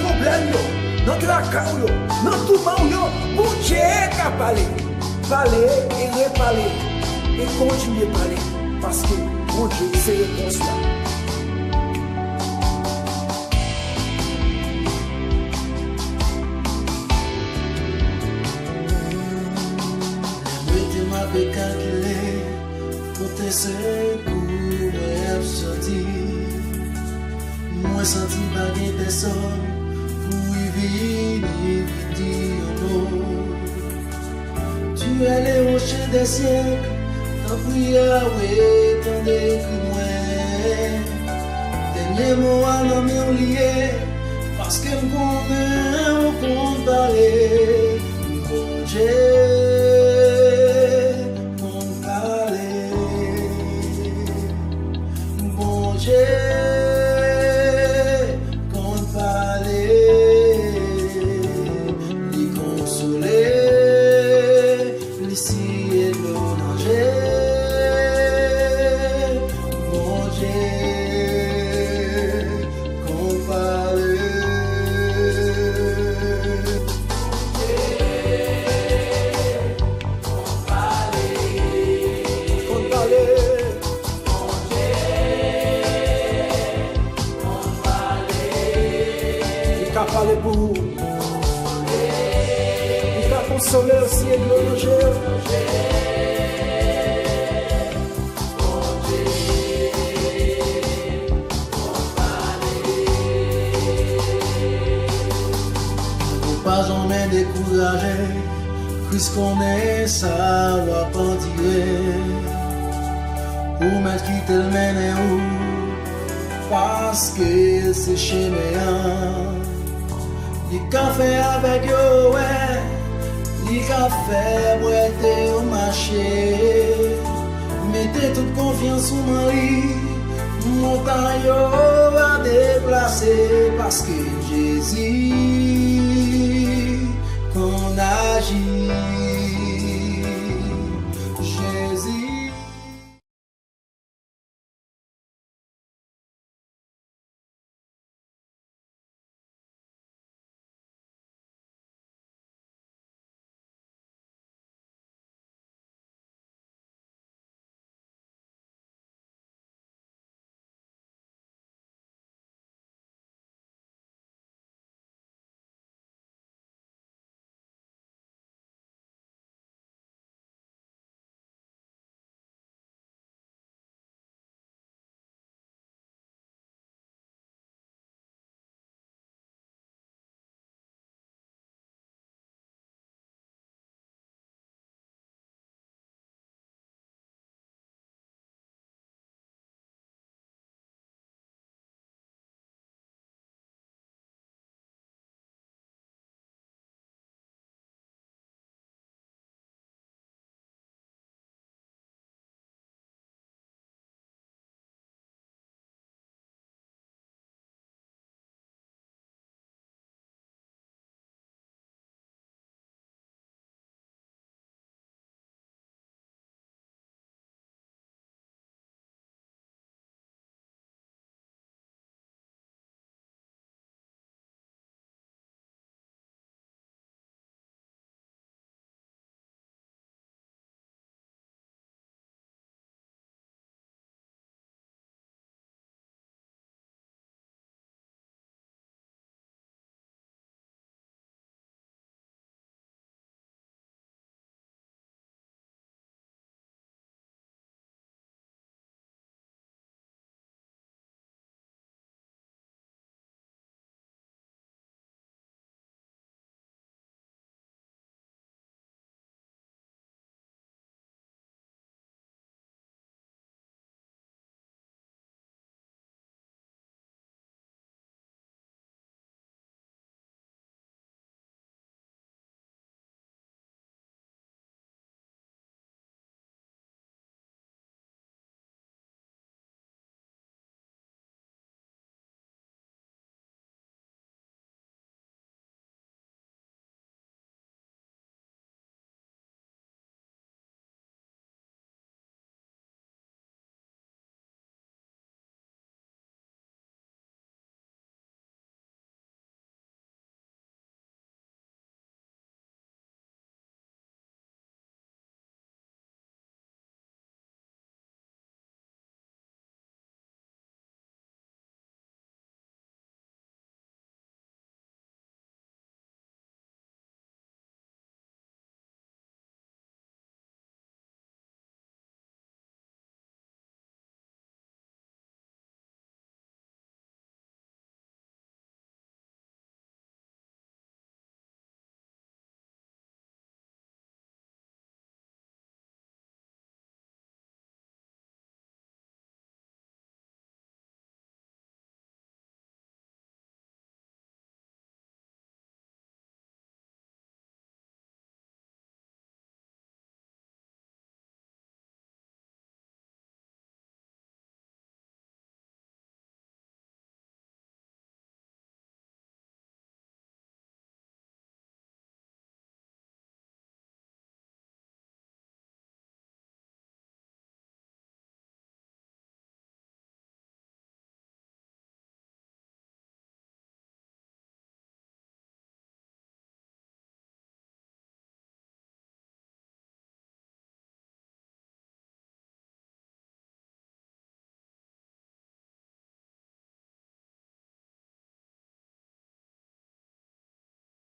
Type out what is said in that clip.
problème, dans la caille, dans tout le monde, pour Dieu qu'à parler. Parler et reparler. Et continuer à parler. Parce que mon Dieu, c'est réponse là. M'avait calculé pour tes secours, moi senti, moi senti pas de personne pour y venir dire non. Tu es les rochers des siècles, ta prière, oui, t'en décris-moi. Dernier mot à l'homme lié, parce que on compte parler, mon Dieu. Qu'on parlait, les consoler, l'ici et le danger. Mon Dieu, qu'on parlait. Parler pour vous. Il t'a consolé aussi et de loger. Pas jamais découragé, puisqu'on est ça, va pas tirer. Pour mettre qui te le mène où, parce que c'est chez moi. Li café avec yo, ouais. Li café, boite au marché. Mettez toute confiance en mari. Montagne à déplacer parce que Jésus